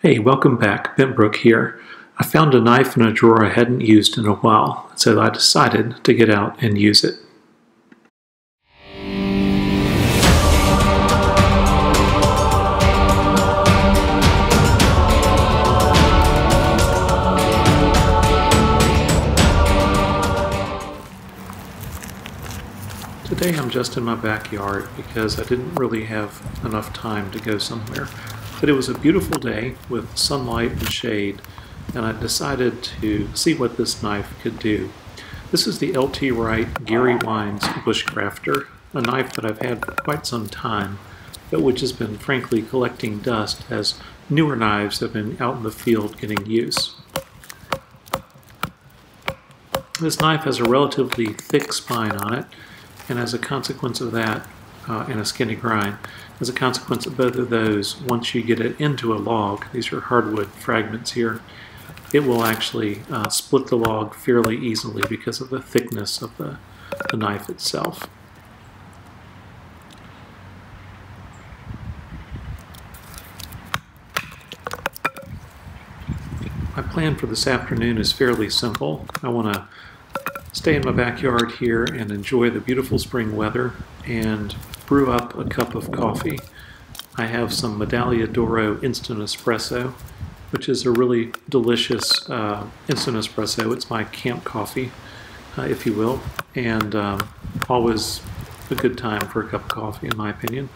Hey, welcome back. Bentbrook here. I found a knife in a drawer I hadn't used in a while, so I decided to get out and use it. Today I'm just in my backyard because I didn't really have enough time to go somewhere. But it was a beautiful day with sunlight and shade, and I decided to see what this knife could do. This is the LT Wright Gary Wines Bushcrafter, a knife that I've had for quite some time, but which has been frankly collecting dust as newer knives have been out in the field getting use. This knife has a relatively thick spine on it, and as a consequence of that, and a skinny grind, as a consequence of both of those, once you get it into a log, these are hardwood fragments here, it will actually split the log fairly easily because of the thickness of the knife itself. My plan for this afternoon is fairly simple. I want to stay in my backyard here and enjoy the beautiful spring weather and brew up a cup of coffee. I have some Medaglia d'Oro instant espresso, which is a really delicious instant espresso. It's my camp coffee, if you will, and always a good time for a cup of coffee in my opinion.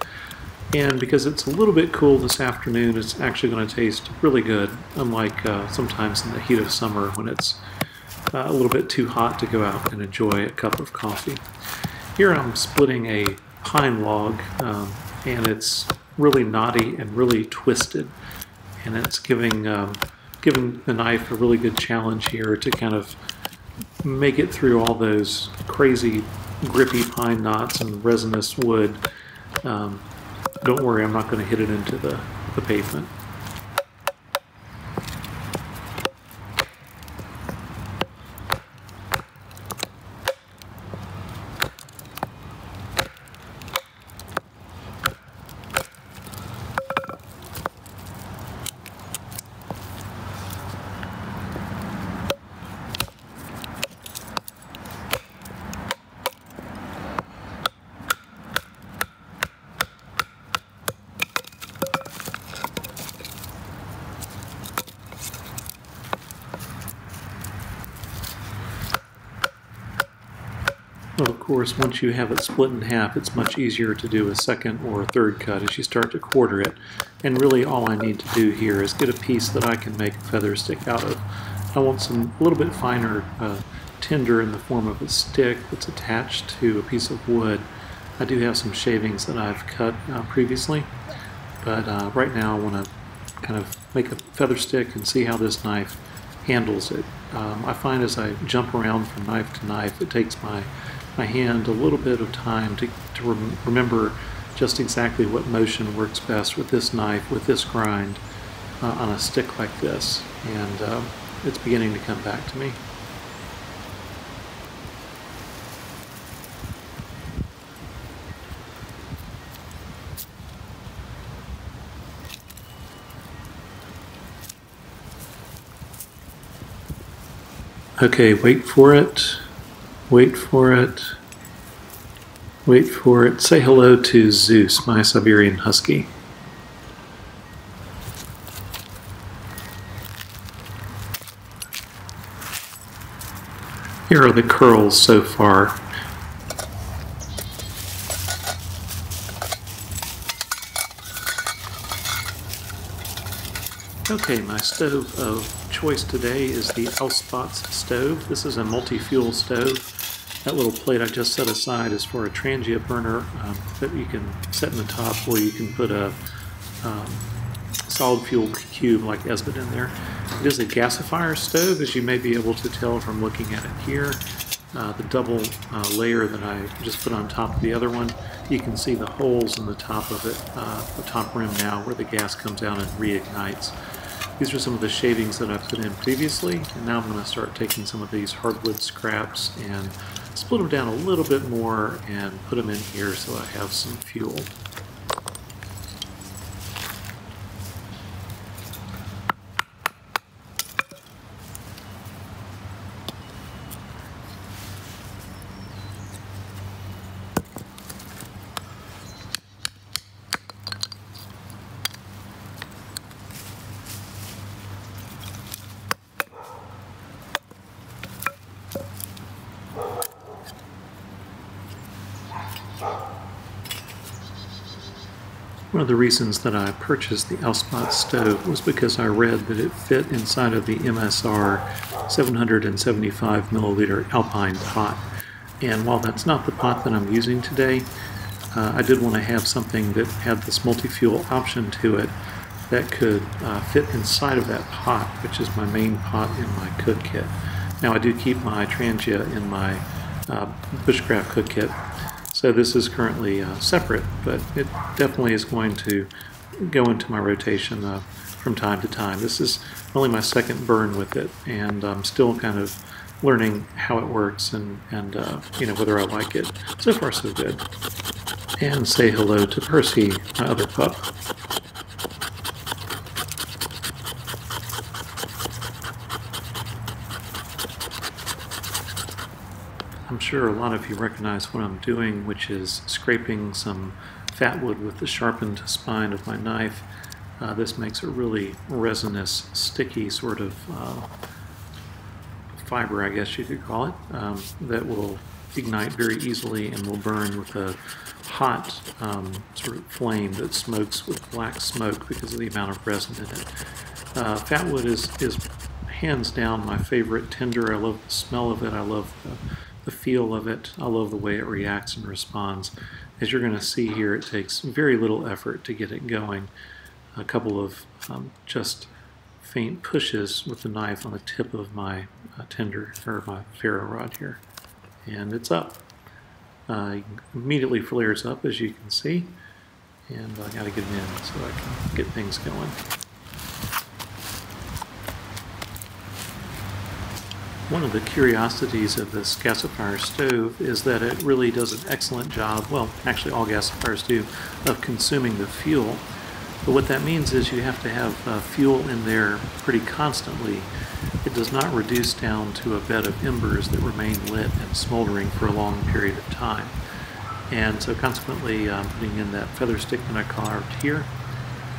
And because it's a little bit cool this afternoon, it's actually going to taste really good, unlike sometimes in the heat of summer when it's a little bit too hot to go out and enjoy a cup of coffee. Here I'm splitting a pine log, and it's really knotty and really twisted, and it's giving the knife a really good challenge here to kind of make it through all those crazy grippy pine knots and resinous wood. Don't worry, I'm not going to hit it into the pavement. Well, of course, once you have it split in half, it's much easier to do a second or a third cut as you start to quarter it. And really all I need to do here is get a piece that I can make a feather stick out of. I want a little bit finer tinder in the form of a stick that's attached to a piece of wood. I do have some shavings that I've cut previously, but right now I want to kind of make a feather stick and see how this knife handles it. I find as I jump around from knife to knife, it takes my hand a little bit of time to remember just exactly what motion works best with this knife, with this grind on a stick like this, and it's beginning to come back to me. Okay, wait for it. Wait for it. Wait for it. Say hello to Zeus, my Siberian Husky. Here are the curls so far. Okay, my stove of choice today is the Ouspots stove. This is a multi-fuel stove. That little plate I just set aside is for a transient burner that you can set in the top, or you can put a solid fuel cube like Esbit in there. It is a gasifier stove, as you may be able to tell from looking at it here. The double layer that I just put on top of the other one, you can see the holes in the top of it, the top rim now, where the gas comes out and reignites. These are some of the shavings that I put in previously, and now I'm going to start taking some of these hardwood scraps and split them down a little bit more and put them in here so I have some fuel. One of the reasons that I purchased the Ouspots stove was because I read that it fit inside of the MSR 775 milliliter Alpine pot. And while that's not the pot that I'm using today, I did want to have something that had this multi-fuel option to it that could fit inside of that pot, which is my main pot in my cook kit. Now I do keep my Trangia in my Bushcraft cook kit, so this is currently separate, but it definitely is going to go into my rotation from time to time. This is only my second burn with it, and I'm still kind of learning how it works and you know, whether I like it. So far so good. And say hello to Percy, my other pup. I'm sure a lot of you recognize what I'm doing, which is scraping some fat wood with the sharpened spine of my knife. This makes a really resinous, sticky sort of fiber, I guess you could call it, that will ignite very easily and will burn with a hot sort of flame that smokes with black smoke because of the amount of resin in it. Fat wood is hands down my favorite tinder. I love the smell of it. I love the feel of it. I love the way it reacts and responds. As you're going to see here, it takes very little effort to get it going. A couple of just faint pushes with the knife on the tip of my tinder, or my ferro rod here, and it's up. It immediately flares up, as you can see, and I got to get it in so I can get things going. One of the curiosities of this gasifier stove is that it really does an excellent job, well, actually all gasifiers do, of consuming the fuel. But what that means is you have to have fuel in there pretty constantly. It does not reduce down to a bed of embers that remain lit and smoldering for a long period of time. And so consequently, I'm putting in that feather stick that I carved here,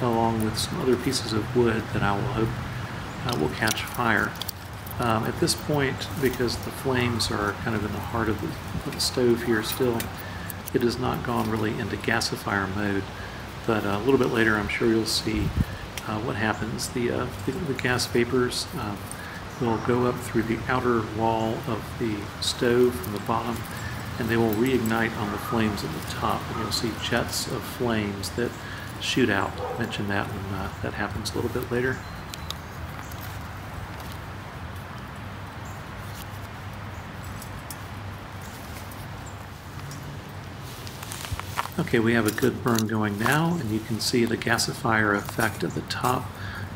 along with some other pieces of wood that I will hope will catch fire. At this point, because the flames are kind of in the heart of the stove here still, it has not gone really into gasifier mode, but a little bit later I'm sure you'll see what happens. The gas vapors will go up through the outer wall of the stove from the bottom, and they will reignite on the flames at the top, and you'll see jets of flames that shoot out. I'll mention that when that happens a little bit later. Okay, we have a good burn going now, and you can see the gasifier effect at the top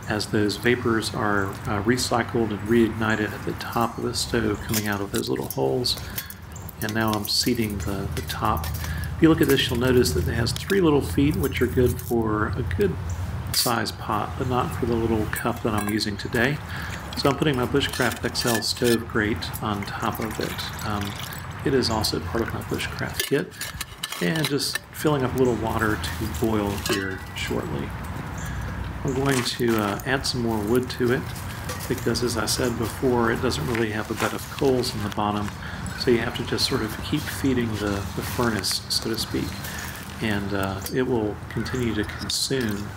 as those vapors are recycled and reignited at the top of the stove coming out of those little holes. And now I'm seating the top. If you look at this, you'll notice that it has 3 little feet, which are good for a good size pot, but not for the little cup that I'm using today. So I'm putting my Bushcraft XL stove grate on top of it. It is also part of my Bushcraft kit. And just filling up a little water to boil here shortly. I'm going to add some more wood to it because, as I said before, it doesn't really have a bed of coals in the bottom, so you have to just sort of keep feeding the furnace, so to speak, and it will continue to consume.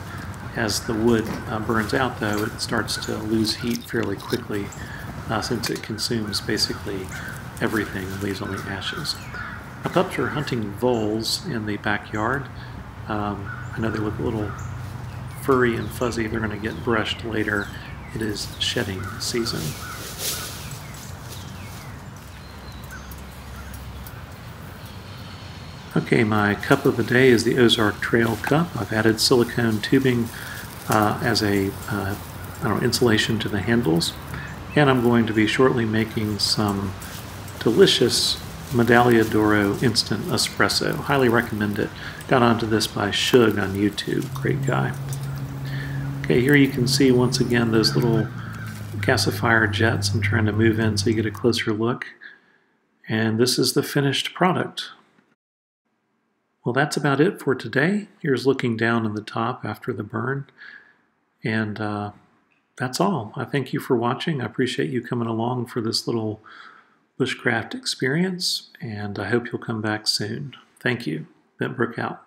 As the wood burns out, though, it starts to lose heat fairly quickly since it consumes basically everything and leaves only ashes. My pups are hunting voles in the backyard. I know they look a little furry and fuzzy. They're going to get brushed later. It is shedding season. Okay, my cup of the day is the Ozark Trailcup. I've added silicone tubing as a insulation to the handles, and I'm going to be shortly making some delicious Medaglia d'Oro instant espresso. Highly recommend it. Got onto this by Shug on YouTube. Great guy. Okay, here you can see once again those little gasifier jets. I'm trying to move in so you get a closer look. And this is the finished product. Well, that's about it for today. Here's looking down on the top after the burn. And that's all. I thank you for watching. I appreciate you coming along for this little Bushcraft experience, and I hope you'll come back soon. Thank you. Bentbrook out.